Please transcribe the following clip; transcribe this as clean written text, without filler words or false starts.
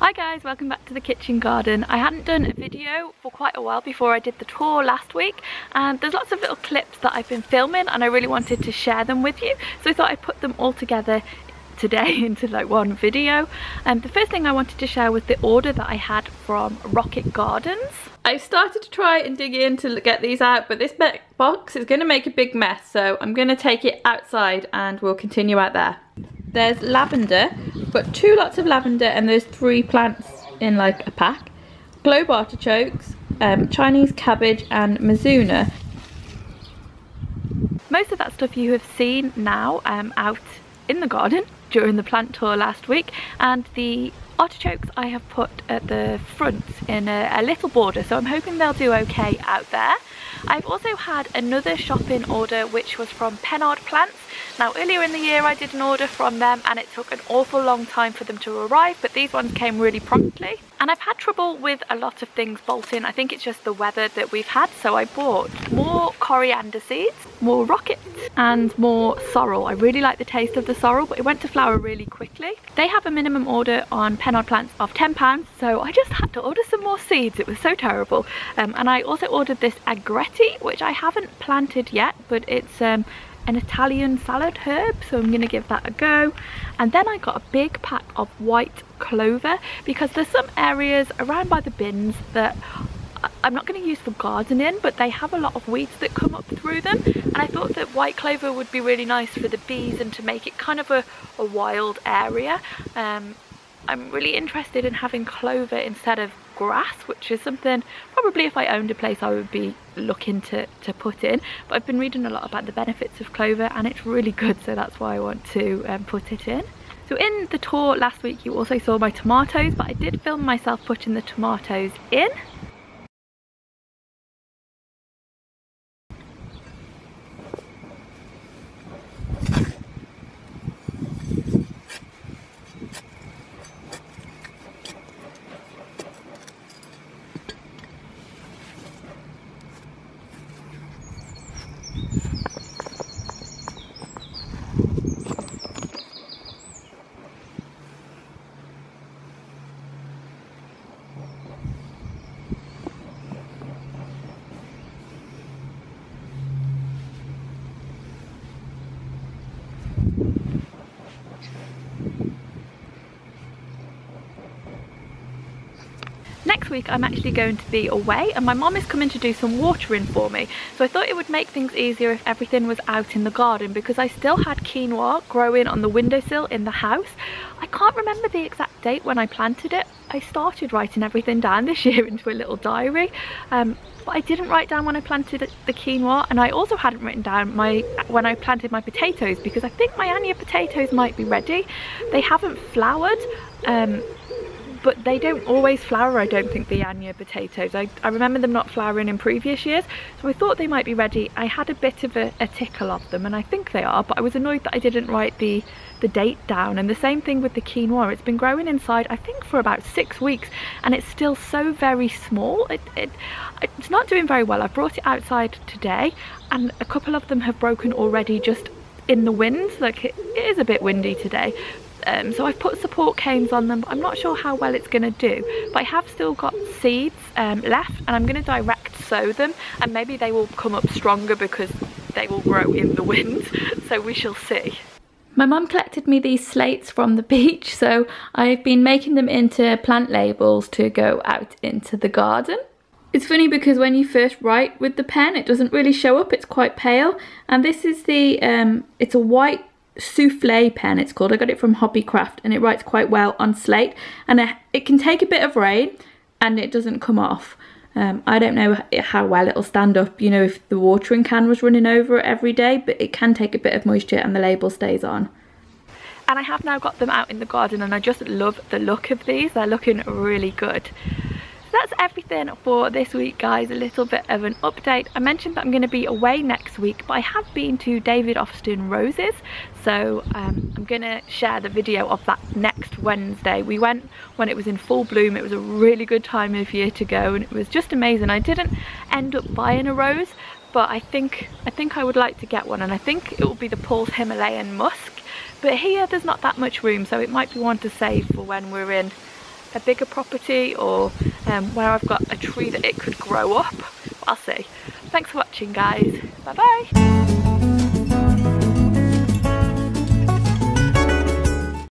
Hi guys, welcome back to the kitchen garden. I hadn't done a video for quite a while before I did the tour last week, and there's lots of little clips that I've been filming and I really wanted to share them with you, so I thought I'd put them all together today into like one video. And the first thing I wanted to share was the order that I had from Rocket Gardens. I've started to try and dig in to get these out, but this box is going to make a big mess, so I'm going to take it outside and we'll continue out there. There's lavender, but 2 lots of lavender, and there's 3 plants in like a pack. Globe artichokes, Chinese cabbage and mizuna. Most of that stuff you have seen now out in the garden during the plant tour last week, and the artichokes I have put at the front in a little border, so I'm hoping they'll do okay out there. I've also had another shop-in order which was from Pennard plants. Now earlier in the year I did an order from them and it took an awful long time for them to arrive, but these ones came really promptly. And I've had trouble with a lot of things bolting. I think it's just the weather that we've had, so I bought more coriander seeds, more rockets and more sorrel. I really like the taste of the sorrel, but it went to flower really quickly. They have a minimum order on Pennard plants of £10, so I just had to order some more seeds. It was so terrible. And I also ordered this agretti, which I haven't planted yet, but it's an Italian salad herb, so I'm going to give that a go. And then I got a big pack of white clover, because there's some areas around by the bins that I'm not going to use for gardening, but they have a lot of weeds that come up through them, and I thought that white clover would be really nice for the bees and to make it kind of a wild area. I'm really interested in having clover instead of grass, which is something probably if I owned a place I would be looking to put in, but I've been reading a lot about the benefits of clover and it's really good, so that's why I want to put it in. So in the tour last week you also saw my tomatoes, but I did film myself putting the tomatoes in. Next week I'm actually going to be away and my mum is coming to do some watering for me, so I thought it would make things easier if everything was out in the garden, because I still had quinoa growing on the windowsill in the house. I can't remember the exact date when I planted it. I started writing everything down this year into a little diary, but I didn't write down when I planted the quinoa, and I also hadn't written down when I planted my potatoes, because I think my Anya potatoes might be ready. They haven't flowered, but they don't always flower, I don't think, the Anya potatoes. I remember them not flowering in previous years, so I thought they might be ready. I had a bit of a tickle of them and I think they are, but I was annoyed that I didn't write the date down. And the same thing with the quinoa. It's been growing inside I think for about 6 weeks and it's still so very small. It's not doing very well. I've brought it outside today and a couple of them have broken already just in the wind. Like it is a bit windy today. So I've put support canes on them, but I'm not sure how well it's going to do. But I have still got seeds left and I'm going to direct sow them, and maybe they will come up stronger because they will grow in the wind, so we shall see. My mum collected me these slates from the beach, so I've been making them into plant labels to go out into the garden. It's funny because when you first write with the pen it doesn't really show up, it's quite pale, and this is the, it's a white souffle pen it's called. I got it from Hobbycraft and it writes quite well on slate, and it can take a bit of rain and it doesn't come off. I don't know how well it'll stand up, you know, if the watering can was running over it every day, but it can take a bit of moisture and the label stays on. And I have now got them out in the garden and I just love the look of these. They're looking really good. That's everything for this week, guys. A little bit of an update. I mentioned that I'm going to be away next week, but I have been to David Austin Roses, so I'm going to share the video of that next Wednesday. We went when it was in full bloom. It was a really good time of year to go and it was just amazing. I didn't end up buying a rose, but I think I would like to get one, and I think it will be the Paul's Himalayan Musk. But here there's not that much room, so it might be one to save for when we're in a bigger property or where I've got a tree that it could grow up. I'll see. Thanks for watching, guys. Bye bye.